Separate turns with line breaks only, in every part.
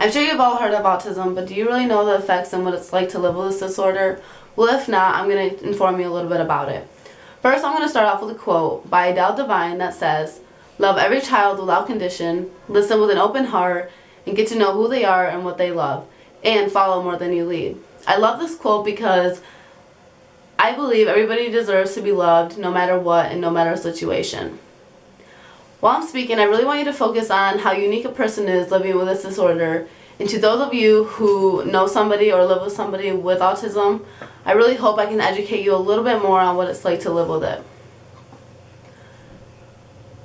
I'm sure you've all heard of autism, but do you really know the effects and what it's like to live with this disorder? Well, if not, I'm going to inform you a little bit about it. First, I'm going to start off with a quote by Adele Devine that says, "Love every child without condition, listen with an open heart, and get to know who they are and what they love, and follow more than you lead." I love this quote because I believe everybody deserves to be loved no matter what and no matter the situation. While I'm speaking, I really want you to focus on how unique a person is living with this disorder. And to those of you who know somebody or live with somebody with autism, I really hope I can educate you a little bit more on what it's like to live with it.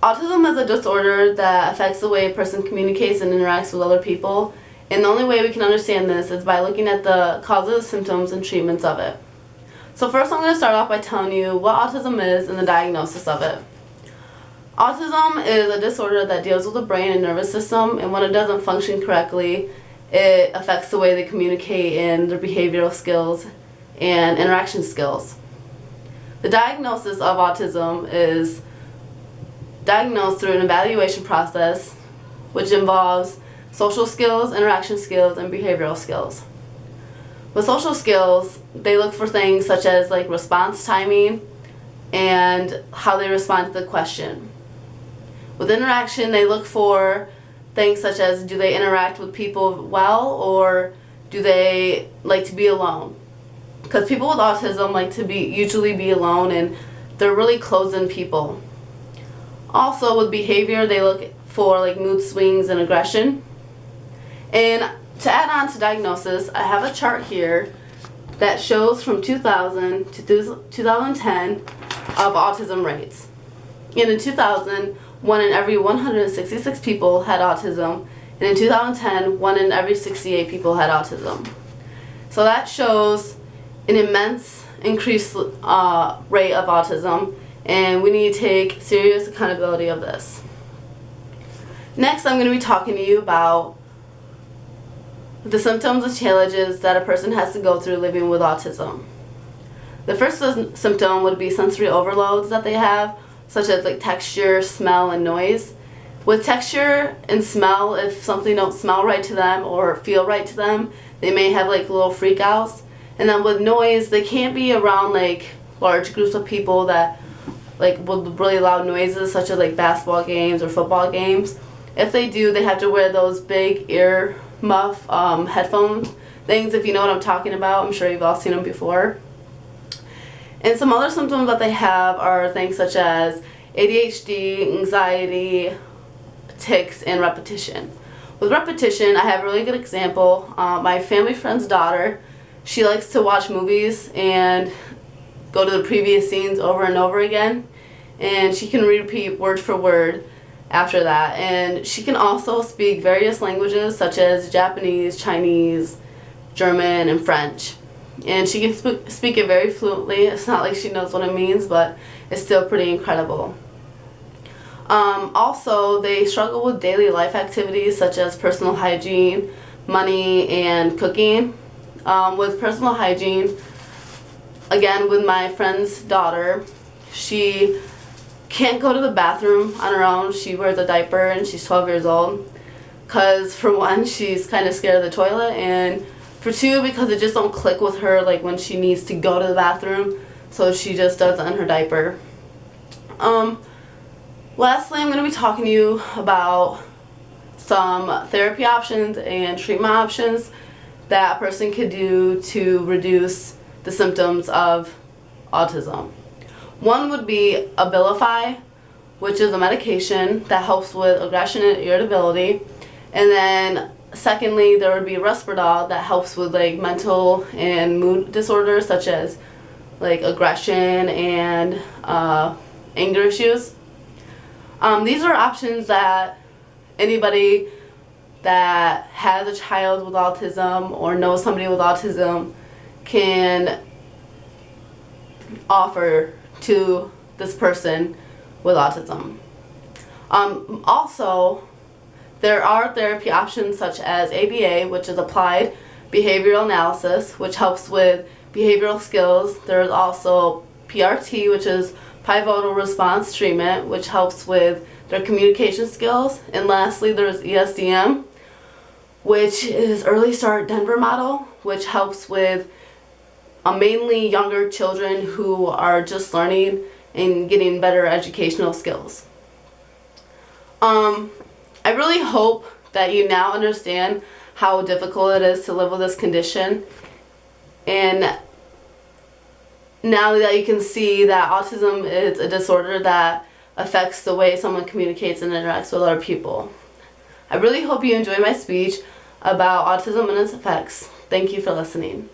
Autism is a disorder that affects the way a person communicates and interacts with other people. And the only way we can understand this is by looking at the causes, symptoms, and treatments of it. So first I'm going to start off by telling you what autism is and the diagnosis of it. Autism is a disorder that deals with the brain and nervous system, and when it doesn't function correctly, it affects the way they communicate and their behavioral skills and interaction skills. The diagnosis of autism is diagnosed through an evaluation process which involves social skills, interaction skills, and behavioral skills. With social skills, they look for things such as like response timing and how they respond to the question. With interaction, they look for things such as, do they interact with people well, or do they like to be alone? Because people with autism like to usually be alone, and they're really closed-in people. Also with behavior, they look for like mood swings and aggression. And to add on to diagnosis, I have a chart here that shows from 2000 to 2010 of autism rates. And in 2000, 1 in every 166 people had autism, and in 2010, 1 in every 68 people had autism. So that shows an immense increased rate of autism, and we need to take serious accountability of this. Next, I'm going to be talking to you about the symptoms and challenges that a person has to go through living with autism. The first symptom would be sensory overloads that they have, such as like texture, smell, and noise. With texture and smell, if something don't smell right to them or feel right to them, they may have like little freakouts. And then with noise, they can't be around like large groups of people that like with really loud noises, such as like basketball games or football games. If they do, they have to wear those big ear muff headphone things, if you know what I'm talking about. I'm sure you've all seen them before. And some other symptoms that they have are things such as ADHD, anxiety, tics, and repetition. With repetition, I have a really good example. My family friend's daughter, she likes to watch movies and go to the previous scenes over and over again, and she can repeat word for word after that. And she can also speak various languages such as Japanese, Chinese, German, and French. And she can speak it very fluently. It's not like she knows what it means, but it's still pretty incredible. Also, they struggle with daily life activities such as personal hygiene, money, and cooking. With personal hygiene, again, with my friend's daughter, she can't go to the bathroom on her own. She wears a diaper, and she's 12 years old. Because for one, she's kind of scared of the toilet, and for two, because it just don't click with her like when she needs to go to the bathroom, so she just does it in her diaper. Lastly, I'm going to be talking to you about some therapy options and treatment options that a person could do to reduce the symptoms of autism. One would be Abilify, which is a medication that helps with aggression and irritability. And then secondly, there would be Risperdal that helps with like mental and mood disorders such as like aggression and anger issues. These are options that anybody that has a child with autism or knows somebody with autism can offer to this person with autism. Also, there are therapy options such as ABA, which is Applied Behavioral Analysis, which helps with behavioral skills. There's also PRT, which is Pivotal Response Treatment, which helps with their communication skills. And lastly, there's ESDM, which is Early Start Denver model, which helps with mainly younger children who are just learning and getting better educational skills. I really hope that you now understand how difficult it is to live with this condition, and now that you can see that autism is a disorder that affects the way someone communicates and interacts with other people. I really hope you enjoyed my speech about autism and its effects. Thank you for listening.